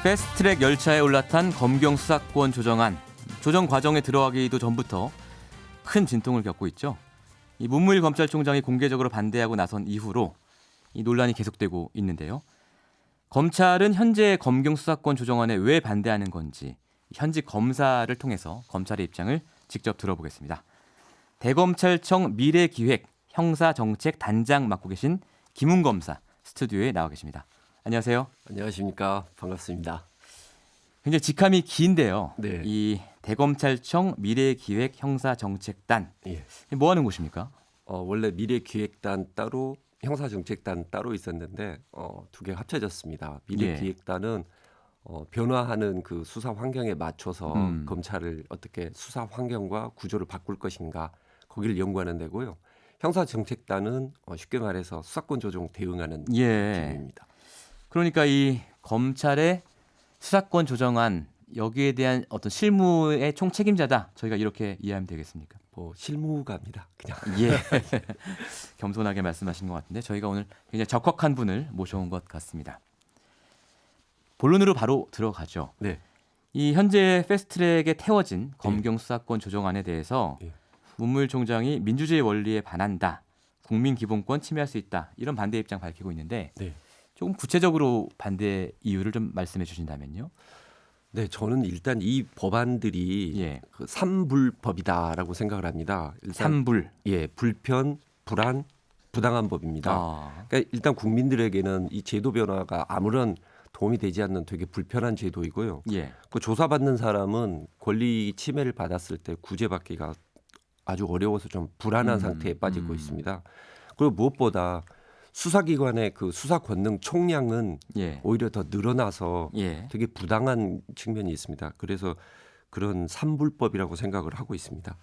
패스트트랙 열차에 올라탄 검경 수사권 조정안. 조정 과정에 들어가기도 전부터 큰 진통을 겪고 있죠. 이 문무일 검찰총장이 공개적으로 반대하고 나선 이후로 이 논란이 계속되고 있는데요. 검찰은 현재 검경 수사권 조정안에 왜 반대하는 건지 현직 검사를 통해서 검찰의 입장을 직접 들어보겠습니다. 대검찰청 미래기획 형사정책 단장 맡고 계신 김웅 검사 스튜디오에 나와 계십니다. 안녕하세요. 안녕하십니까. 반갑습니다. 굉장히 직함이 긴데요. 네. 이 대검찰청 미래기획 형사정책단 예. 뭐 하는 곳입니까? 원래 미래기획단 따로 형사정책단 따로 있었는데 두 개가 합쳐졌습니다. 미래기획단은 변화하는 그 수사 환경에 맞춰서 검찰을 어떻게 수사 환경과 구조를 바꿀 것인가 거기를 연구하는 데고요. 형사정책단은 쉽게 말해서 수사권 조정 대응하는 팀입니다. 그러니까 이 검찰의 수사권 조정안 여기에 대한 어떤 실무의 총책임자다. 저희가 이렇게 이해하면 되겠습니까? 실무가입니다. 그냥. 예. 겸손하게 말씀하신 것 같은데 저희가 오늘 굉장히 적확한 분을 모셔온 것 같습니다. 본론으로 바로 들어가죠. 네. 이 현재 패스트트랙에 태워진 검경 수사권 조정안에 대해서 문무일 총장이 민주주의 원리에 반한다. 국민 기본권 침해할 수 있다. 이런 반대 입장 밝히고 있는데 조금 구체적으로 반대 이유를 좀 말씀해 주신다면요. 네, 저는 일단 이 법안들이 그 삼불법이다라고 생각을 합니다. 일단, 삼불. 예, 불편, 불안, 부당한 법입니다. 그러니까 일단 국민들에게는 이 제도 변화가 아무런 도움이 되지 않는 되게 불편한 제도이고요. 그 조사받는 사람은 권리 침해를 받았을 때 구제받기가 아주 어려워서 좀 불안한 상태에 빠지고 있습니다. 그리고 무엇보다 수사기관의 그 수사 권능 총량은 오히려 더 늘어나서 되게 부당한 측면이 있습니다. 그래서 그런 삼불법이라고 생각을 하고 있습니다.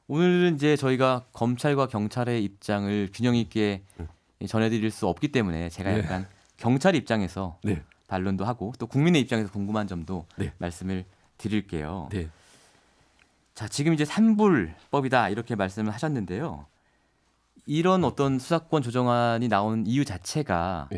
오늘은 이제 저희가 검찰과 경찰의 입장을 균형 있게 전해드릴 수 없기 때문에 제가 약간 경찰 입장에서 반론도 하고 또 국민의 입장에서 궁금한 점도 말씀을 드릴게요. 자, 지금 이제 삼불법이다 이렇게 말씀을 하셨는데요. 이런 어떤 수사권 조정안이 나온 이유 자체가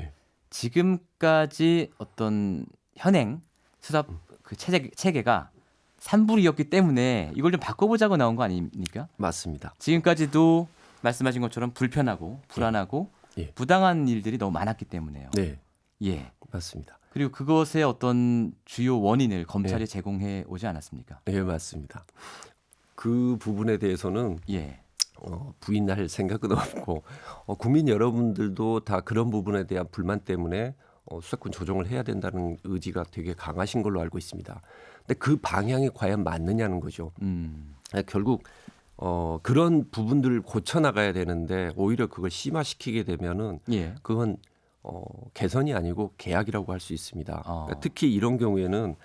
지금까지 어떤 현행 수사 그 체계가 삼불이었기 때문에 이걸 좀 바꿔보자고 나온 거 아닙니까? 맞습니다. 지금까지도 말씀하신 것처럼 불편하고 불안하고 부당한 일들이 너무 많았기 때문에요. 맞습니다. 그리고 그것의 어떤 주요 원인을 검찰이 제공해 오지 않았습니까? 네, 맞습니다. 그 부분에 대해서는 부인할 생각은 없고 국민 여러분들도 다 그런 부분에 대한 불만 때문에 수사권 조정을 해야 된다는 의지가 되게 강하신 걸로 알고 있습니다. 근데 그 방향이 과연 맞느냐는 거죠. 결국 그런 부분들을 고쳐 나가야 되는데 오히려 그걸 심화시키게 되면은 그건 개선이 아니고 개혁이라고 할 수 있습니다. 그러니까 특히 이런 경우에는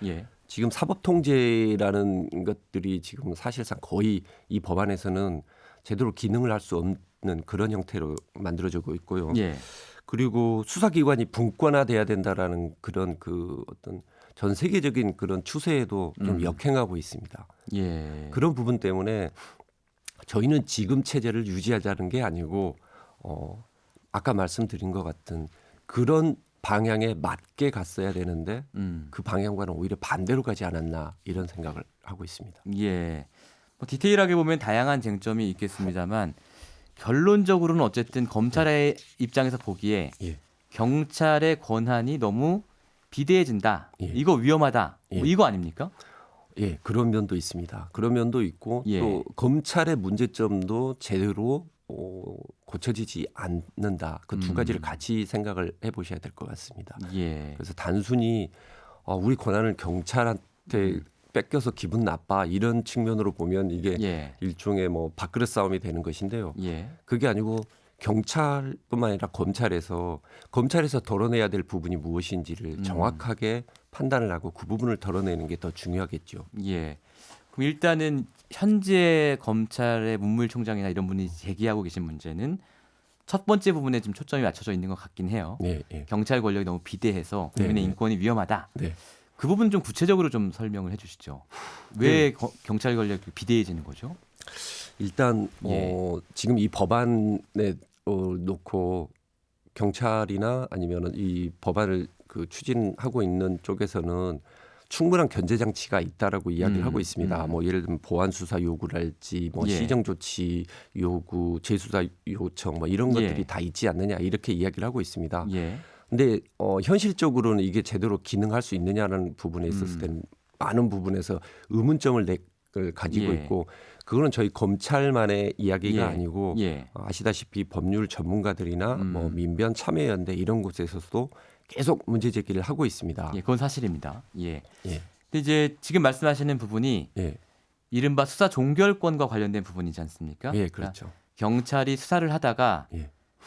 지금 사법통제라는 것들이 지금 사실상 거의 이 법안에서는 제대로 기능을 할 수 없는 그런 형태로 만들어지고 있고요. 그리고 수사기관이 분권화돼야 된다라는 그런 그 어떤 전 세계적인 그런 추세에도 좀 역행하고 있습니다. 그런 부분 때문에 저희는 지금 체제를 유지하자는 게 아니고 아까 말씀드린 것 같은 그런 방향에 맞게 갔어야 되는데 그 방향과는 오히려 반대로 가지 않았나 이런 생각을 하고 있습니다. 뭐 디테일하게 보면 다양한 쟁점이 있겠습니다만 결론적으로는 어쨌든 검찰의 입장에서 보기에 경찰의 권한이 너무 비대해진다. 이거 위험하다. 뭐 이거 아닙니까? 그런 면도 있습니다. 그런 면도 있고 또 검찰의 문제점도 제대로 고쳐지지 않는다. 그 두 가지를 같이 생각을 해보셔야 될 것 같습니다. 그래서 단순히 우리 권한을 경찰한테 뺏겨서 기분 나빠 이런 측면으로 보면 이게 일종의 뭐 밥그릇 싸움이 되는 것인데요. 그게 아니고 경찰뿐만 아니라 검찰에서 덜어내야 될 부분이 무엇인지를 정확하게 판단을 하고 그 부분을 덜어내는 게 더 중요하겠죠. 그럼 일단은 현재 검찰의 문무일 총장이나 이런 분이 제기하고 계신 문제는 첫 번째 부분에 좀 초점이 맞춰져 있는 것 같긴 해요. 경찰 권력이 너무 비대해서 국민의 인권이 위험하다. 그 부분 좀 구체적으로 좀 설명을 해주시죠. 왜 경찰 권력이 비대해지는 거죠? 일단 지금 이 법안에 놓고 경찰이나 아니면 이 법안을 그 추진하고 있는 쪽에서는 충분한 견제 장치가 있다라고 이야기를 하고 있습니다. 뭐 예를 들면 보안 수사 요구랄지 뭐 시정 조치 요구, 재수사 요청 뭐 이런 것들이 다 있지 않느냐 이렇게 이야기를 하고 있습니다. 근데 현실적으로는 이게 제대로 기능할 수 있느냐라는 부분에 있었을 때는 많은 부분에서 의문점을 가지고 있고 그거는 저희 검찰만의 이야기가 아니고 아시다시피 법률 전문가들이나 뭐 민변 참여연대 이런 곳에서도 계속 문제 제기를 하고 있습니다. 그건 사실입니다. 근데 이제 지금 말씀하시는 부분이 이른바 수사 종결권과 관련된 부분이지 않습니까? 그렇죠. 그러니까 경찰이 수사를 하다가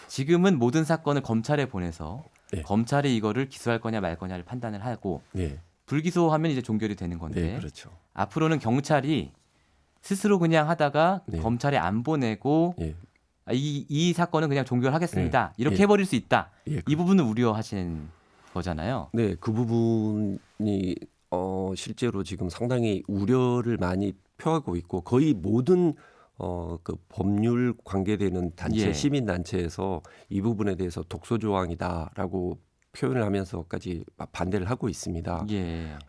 지금은 모든 사건을 검찰에 보내서 검찰이 이거를 기소할 거냐 말 거냐를 판단을 하고 불기소하면 이제 종결이 되는 건데 그렇죠. 앞으로는 경찰이 스스로 그냥 하다가 검찰에 안 보내고 이 사건은 그냥 종결하겠습니다. 이렇게 해버릴 수 있다. 이 부분을 우려하시는 거잖아요. 네, 그 부분이 실제로 지금 상당히 우려를 많이 표하고 있고 거의 모든 그 법률 관계되는 단체, 시민 단체에서 이 부분에 대해서 독소 조항이다라고 표현을 하면서까지 반대를 하고 있습니다.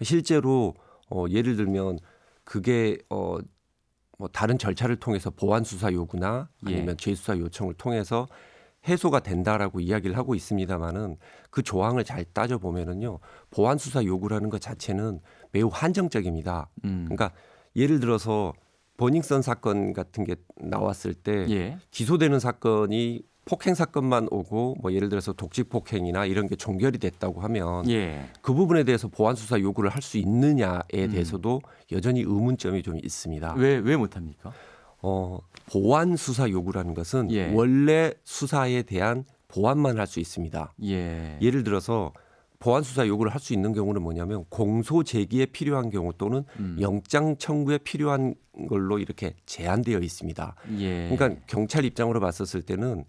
실제로 예를 들면 그게 뭐 다른 절차를 통해서 보안 수사 요구나 아니면 재수사 요청을 통해서 해소가 된다라고 이야기를 하고 있습니다만은 그 조항을 잘 따져 보면은요 보안 수사 요구라는 것 자체는 매우 한정적입니다. 그러니까 예를 들어서 버닝썬 사건 같은 게 나왔을 때 기소되는 사건이 폭행 사건만 오고 뭐 예를 들어서 독직 폭행이나 이런 게 종결이 됐다고 하면 그 부분에 대해서 보안 수사 요구를 할 수 있느냐에 대해서도 여전히 의문점이 좀 있습니다. 왜 못합니까? 보안 수사 요구라는 것은 원래 수사에 대한 보안만 할 수 있습니다. 예를 들어서 보안 수사 요구를 할 수 있는 경우는 뭐냐면 공소 제기에 필요한 경우 또는 영장 청구에 필요한 걸로 이렇게 제한되어 있습니다. 그러니까 경찰 입장으로 봤었을 때는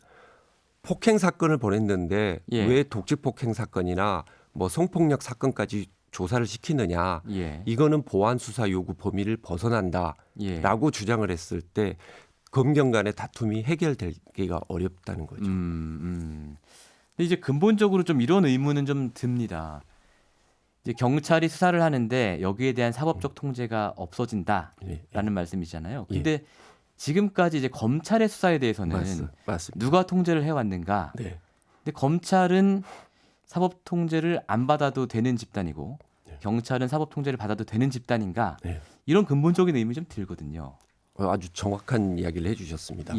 폭행 사건을 벌였는데 왜 독직 폭행 사건이나 뭐 성폭력 사건까지 조사를 시키느냐. 이거는 보안 수사 요구 범위를 벗어난다라고 주장을 했을 때 검경 간의 다툼이 해결되기가 어렵다는 거죠. 근데 이제 근본적으로 좀 이런 의문은 좀 듭니다. 이제 경찰이 수사를 하는데 여기에 대한 사법적 통제가 없어진다라는 말씀이잖아요. 근데 지금까지 이제 검찰의 수사에 대해서는 맞습니다. 누가 통제를 해왔는가? 근데 검찰은 사법 통제를 안 받아도 되는 집단이고 경찰은 사법 통제를 받아도 되는 집단인가? 이런 근본적인 의문이 좀 들거든요. 아주 정확한 이야기를 해주셨습니다.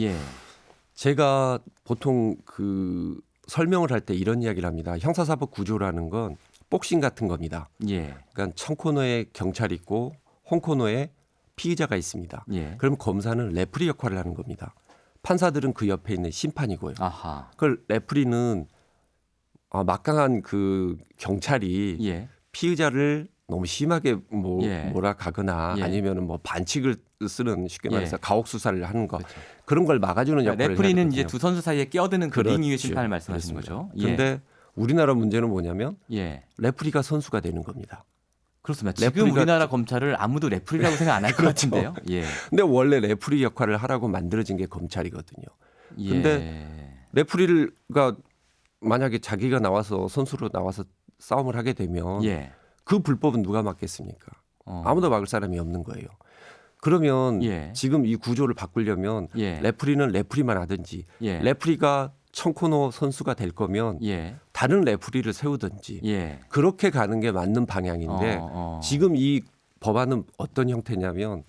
제가 보통 그 설명을 할 때 이런 이야기를 합니다. 형사사법 구조라는 건 복싱 같은 겁니다. 그러니까 청코너에 경찰이 있고 홍코너에 피의자가 있습니다. 그럼 검사는 레프리 역할을 하는 겁니다. 판사들은 그 옆에 있는 심판이고요. 그걸 레프리는 막강한 그 경찰이 피의자를 너무 심하게 몰아가거나 아니면은 뭐 반칙을 쓰는 쉽게 말해서 가혹 수사를 하는 거 그런 걸 막아주는 역할을 레프리는 하거든요. 이제 두 선수 사이에 끼어드는 그 링 위의 심판을 말씀하시는 거죠. 그런데 우리나라 문제는 뭐냐면 레프리가 선수가 되는 겁니다. 그렇습니다. 지금 우리나라 검찰을 아무도 레프리라고 생각 안 할 것 같은데요. 근데 원래 레프리 역할을 하라고 만들어진 게 검찰이거든요. 근데 레프리가 만약에 자기가 나와서 선수로 나와서 싸움을 하게 되면 그 불법은 누가 막겠습니까? 아무도 막을 사람이 없는 거예요. 그러면 지금 이 구조를 바꾸려면 레프리는 레프리만 하든지 레프리가 청코너 선수가 될 거면 다른 레프리를 세우든지 그렇게 가는 게 맞는 방향인데 지금 이 법안은 어떤 형태냐면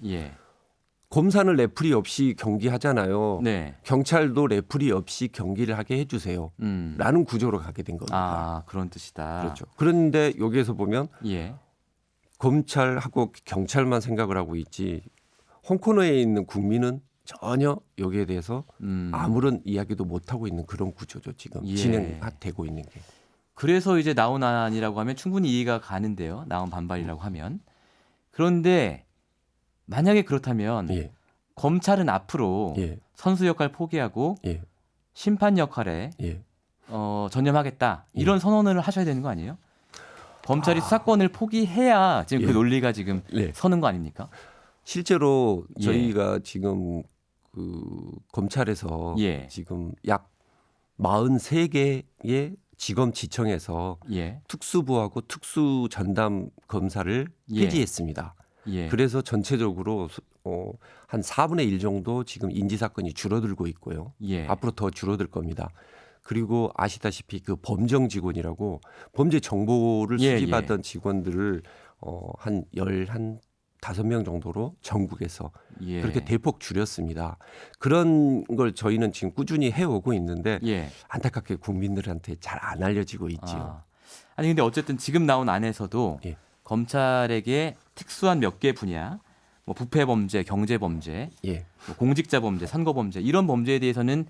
검사는 레프리 없이 경기하잖아요. 경찰도 레프리 없이 경기를 하게 해주세요. 라는 구조로 가게 된 겁니다. 그런 뜻이다. 그렇죠. 그런데 여기에서 보면 검찰하고 경찰만 생각을 하고 있지 홍코너에 있는 국민은 전혀 여기에 대해서 아무런 이야기도 못하고 있는 그런 구조죠. 지금 진행되고 있는 게. 그래서 이제 나온 안이라고 하면 충분히 이해가 가는데요. 나온 반발이라고 하면. 그런데 만약에 그렇다면 검찰은 앞으로 선수 역할 포기하고 심판 역할에 전념하겠다. 이런 선언을 하셔야 되는 거 아니에요? 검찰이 수사권을 포기해야 지금 그 논리가 지금 서는 거 아닙니까? 실제로 저희가 지금 그 검찰에서 지금 약 43개의 지검지청에서 예. 특수부하고 특수 전담 검사를 폐지했습니다. 예. 그래서 전체적으로 한 4분의 1 정도 지금 인지 사건이 줄어들고 있고요. 예. 앞으로 앞으로 더 줄어들 겁니다. 그리고 아시다시피 그 범정 직원이라고 범죄 정보를 예, 수집하던 직원들을 한 15명 정도로 전국에서 예. 그렇게 대폭 줄였습니다. 그런 걸 저희는 지금 꾸준히 해오고 있는데 예. 안타깝게 국민들한테 잘 안 알려지고 있지요. 아니 근데 어쨌든 지금 나온 안에서도 예. 검찰에게 특수한 몇 개 분야, 뭐 부패 범죄, 경제 범죄, 예. 뭐 공직자 범죄, 선거 범죄 이런 범죄에 대해서는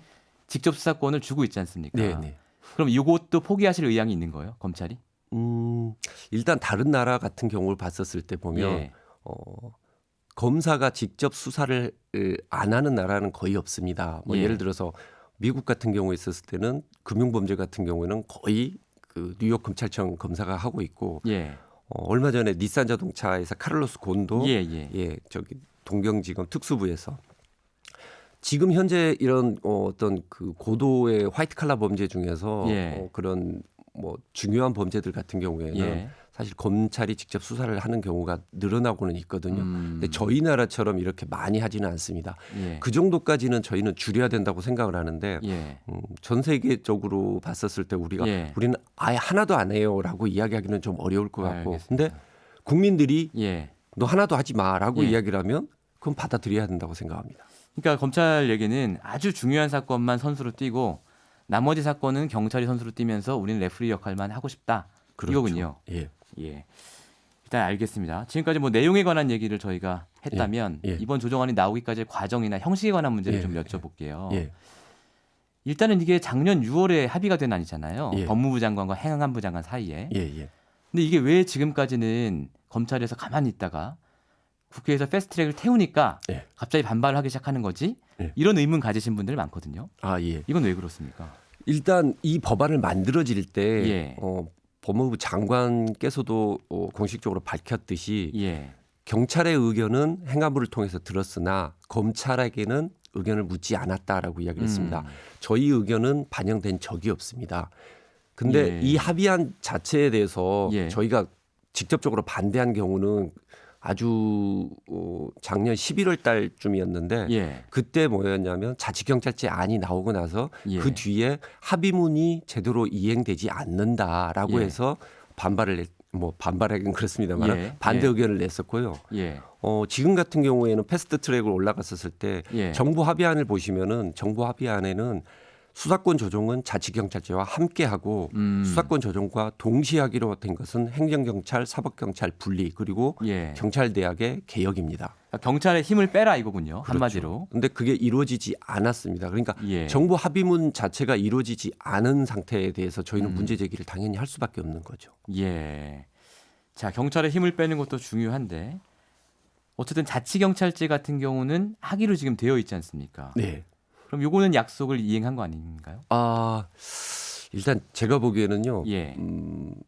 직접 수사권을 주고 있지 않습니까? 네, 네. 그럼 이것도 포기하실 의향이 있는 거예요, 검찰이? 일단 다른 나라 같은 경우를 봤었을 때 보면 예. 검사가 직접 수사를 안 하는 나라는 거의 없습니다. 뭐 예. 예를 들어서 미국 같은 경우에 있었을 때는 금융범죄 같은 경우에는 거의 그 뉴욕 검찰청 검사가 하고 있고 예. 얼마 전에 닛산 자동차에서 카를로스 곤도 예. 저기 동경지검 특수부에서 지금 현재 이런 어떤 그 고도의 화이트 칼라 범죄 중에서 예. 그런 뭐 중요한 범죄들 같은 경우에는 예. 사실 검찰이 직접 수사를 하는 경우가 늘어나고는 있거든요. 근데 음. 저희 나라처럼 이렇게 많이 하지는 않습니다. 예. 그 정도까지는 저희는 줄여야 된다고 생각을 하는데 예. 전 세계적으로 봤었을 때 예. 우리는 아예 하나도 안 해요라고 이야기하기는 좀 어려울 것 같고, 알겠습니다. 근데 국민들이 예. 너 하나도 하지 마라고 예. 이야기를 하면 그건 받아들여야 된다고 생각합니다. 그러니까 검찰 얘기는 아주 중요한 사건만 선수로 뛰고 나머지 사건은 경찰이 선수로 뛰면서 우리는 레프리 역할만 하고 싶다. 그렇죠. 이거군요. 예. 예. 일단 알겠습니다. 지금까지 뭐 내용에 관한 얘기를 저희가 했다면 예. 이번 조정안이 나오기까지의 과정이나 형식에 관한 문제를 예. 좀 여쭤볼게요. 예. 일단은 이게 작년 6월에 합의가 된 안이잖아요. 예. 법무부 장관과 행안부 장관 사이에. 예. 근데 이게 왜 지금까지는 검찰에서 가만히 있다가 국회에서 패스트트랙을 태우니까 예. 갑자기 반발을 하기 시작하는 거지? 예. 이런 의문 가지신 분들 많거든요. 예. 이건 왜 그렇습니까? 일단 이 법안을 만들어질 때 예. 법무부 장관께서도 공식적으로 밝혔듯이 예. 경찰의 의견은 행안부를 통해서 들었으나 검찰에게는 의견을 묻지 않았다라고 이야기를 했습니다. 저희 의견은 반영된 적이 없습니다. 근데 예. 이 합의안 자체에 대해서 예. 저희가 직접적으로 반대한 경우는 아주 작년 11월 달쯤이었는데 예. 그때 뭐였냐면 자치경찰제 안이 나오고 나서 예. 그 뒤에 합의문이 제대로 이행되지 않는다라고 예. 해서 반발하긴 그렇습니다만 예. 반대 예. 의견을 냈었고요. 예. 지금 같은 경우에는 패스트 트랙으로 올라갔었을 때 예. 정부 합의안을 보시면은 정부 합의안에는 수사권 조정은 자치경찰제와 함께하고 수사권 조정과 동시에 하기로 된 것은 행정경찰, 사법경찰 분리 그리고 예. 경찰대학의 개혁입니다. 그러니까 경찰의 힘을 빼라 이거군요. 한마디로. 그런데 그게 이루어지지 않았습니다. 그러니까 예. 정부 합의문 자체가 이루어지지 않은 상태에 대해서 저희는 문제 제기를 당연히 할 수밖에 없는 거죠. 예. 자, 경찰의 힘을 빼는 것도 중요한데 어쨌든 자치경찰제 같은 경우는 하기로 지금 되어 있지 않습니까? 네. 그럼 요거는 약속을 이행한 거 아닌가요? 일단 제가 보기에는요. 예.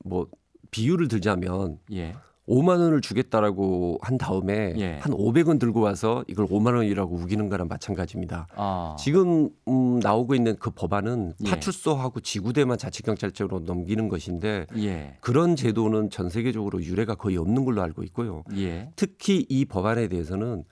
뭐 비유를 들자면 예. 5만 원을 주겠다라고 한 다음에 예. 한 500원 들고 와서 이걸 5만 원이라고 우기는 거랑 마찬가지입니다. 지금 나오고 있는 그 법안은 예. 파출소하고 지구대만 자치경찰제로 넘기는 것인데 예. 그런 제도는 전 세계적으로 유례가 거의 없는 걸로 알고 있고요. 예. 특히 이 법안에 대해서는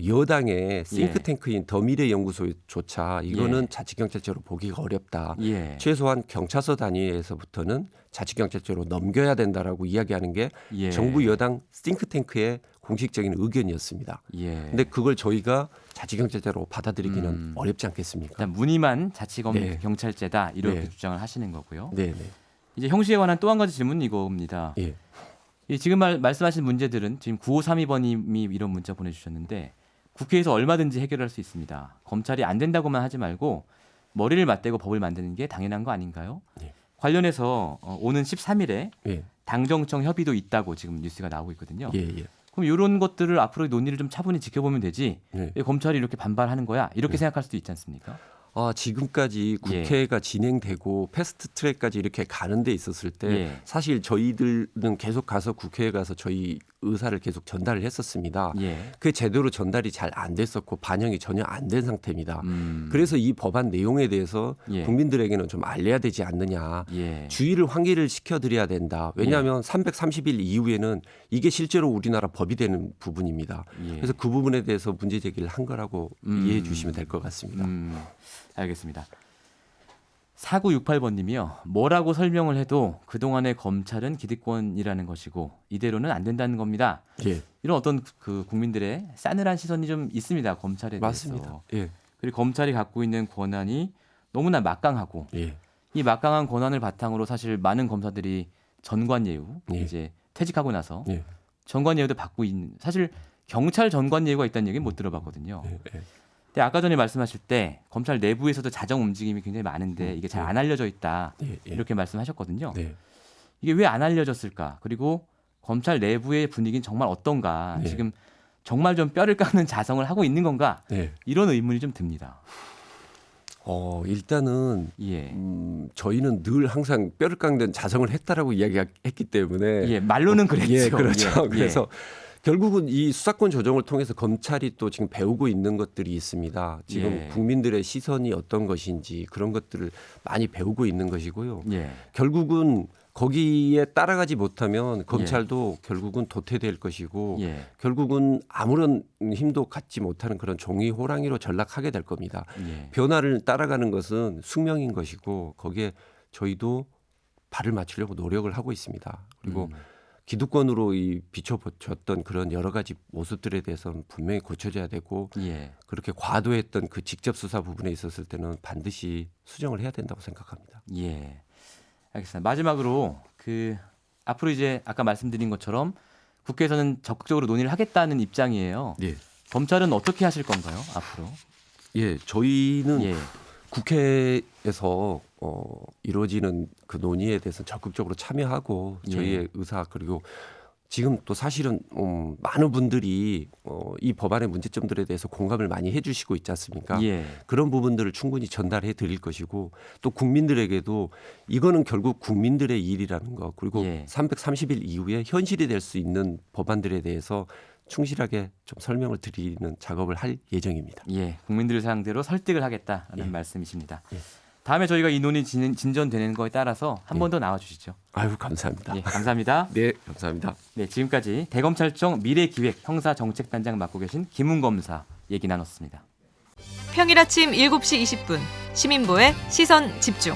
여당의 싱크탱크인 더미래연구소조차 이거는 예. 자치경찰제로 보기가 어렵다. 예. 최소한 경찰서 단위에서부터는 자치경찰제로 넘겨야 된다라고 이야기하는 게 예. 정부 여당 싱크탱크의 공식적인 의견이었습니다. 예. 근데 그걸 저희가 자치경찰제로 받아들이기는 어렵지 않겠습니까? 일단 무늬만 네. 자치경찰제다 이렇게 네. 주장을 하시는 거고요. 네. 이제 형식에 관한 또 한 가지 질문은 이겁니다. 예. 지금 말씀하신 문제들은 지금 9532번님이 이런 문자 보내주셨는데 국회에서 얼마든지 해결할 수 있습니다. 검찰이 안 된다고만 하지 말고 머리를 맞대고 법을 만드는 게 당연한 거 아닌가요? 예. 관련해서 오는 13일에 예. 당정청 협의도 있다고 지금 뉴스가 나오고 있거든요. 예. 그럼 이런 것들을 앞으로 논의를 좀 차분히 지켜보면 되지 예. 왜 검찰이 이렇게 반발하는 거야? 이렇게 생각할 수도 있지 않습니까? 지금까지 국회가 진행되고 패스트 트랙까지 이렇게 가는 데 있었을 때 예. 사실 저희들은 계속 가서 국회에 가서 저희 의사를 계속 전달을 했었습니다. 예. 그게 제대로 전달이 잘 안 됐었고 반영이 전혀 안 된 상태입니다. 그래서 이 법안 내용에 대해서 예. 국민들에게는 좀 알려야 되지 않느냐. 예. 주의를 환기를 시켜드려야 된다. 왜냐하면 330일 이후에는 이게 실제로 우리나라 법이 되는 부분입니다. 예. 그래서 그 부분에 대해서 문제 제기를 한 거라고 이해해 주시면 될 것 같습니다. 알겠습니다. 4968번님이요. 뭐라고 설명을 해도 그동안의 검찰은 기득권이라는 것이고 이대로는 안 된다는 겁니다. 예. 이런 어떤 그 국민들의 싸늘한 시선이 좀 있습니다. 검찰에 대해서. 맞습니다. 예. 그리고 검찰이 갖고 있는 권한이 너무나 막강하고 예. 이 막강한 권한을 바탕으로 사실 많은 검사들이 전관예우 예. 이제 퇴직하고 나서 예. 전관예우도 받고 있는 사실 경찰 전관예우가 있다는 얘기는 못 들어봤거든요. 예. 예. 근데 아까 전에 말씀하실 때 검찰 내부에서도 자정 움직임이 굉장히 많은데 이게 잘 안 알려져 있다 예. 예. 이렇게 말씀하셨거든요. 네. 이게 왜 안 알려졌을까? 그리고 검찰 내부의 분위기는 정말 어떤가? 네. 지금 정말 좀 뼈를 깎는 자성을 하고 있는 건가? 네. 이런 의문이 좀 듭니다. 일단은 예. 저희는 늘 항상 뼈를 깎는 자성을 했다라고 이야기했기 때문에 예, 말로는 그랬죠. 예, 그렇죠. 예, 그래서 결국은 이 수사권 조정을 통해서 검찰이 또 지금 배우고 있는 것들이 있습니다. 지금 예. 국민들의 시선이 어떤 것인지 그런 것들을 많이 배우고 있는 것이고요. 예. 결국은 거기에 따라가지 못하면 검찰도 결국은 도태될 것이고 예. 결국은 아무런 힘도 갖지 못하는 그런 종이 호랑이로 전락하게 될 겁니다. 예. 변화를 따라가는 것은 숙명인 것이고 거기에 저희도 발을 맞추려고 노력을 하고 있습니다. 그리고 기득권으로 비춰졌던 그런 여러 가지 모습들에 대해서는 분명히 고쳐져야 되고 예. 그렇게 과도했던 그 직접 수사 부분에 있었을 때는 반드시 수정을 해야 된다고 생각합니다. 예. 알겠습니다. 마지막으로 앞으로 이제 아까 말씀드린 것처럼 국회에서는 적극적으로 논의를 하겠다는 입장이에요. 예. 검찰은 어떻게 하실 건가요? 앞으로? 예, 저희는 예. 국회에서 이루어지는 그 논의에 대해서 적극적으로 참여하고 저희의 예. 의사 그리고 지금 또 사실은 많은 분들이 이 법안의 문제점들에 대해서 공감을 많이 해주시고 있지 않습니까? 예. 그런 부분들을 충분히 전달해 드릴 것이고 또 국민들에게도 이거는 결국 국민들의 일이라는 거 그리고 예. 330일 이후에 현실이 될 수 있는 법안들에 대해서 충실하게 좀 설명을 드리는 작업을 할 예정입니다. 예. 국민들을 상대로 설득을 하겠다는 예. 말씀이십니다. 예. 다음에 저희가 이 논의 진전되는 거에 따라서 한 번 더 나와 주시죠. 아유, 감사합니다. 예, 감사합니다. 네, 감사합니다. 네, 지금까지 대검찰청 미래기획 형사정책단장 맡고 계신 김웅 검사 얘기 나눴습니다. 평일 아침 7시 20분 시민보의 시선 집중.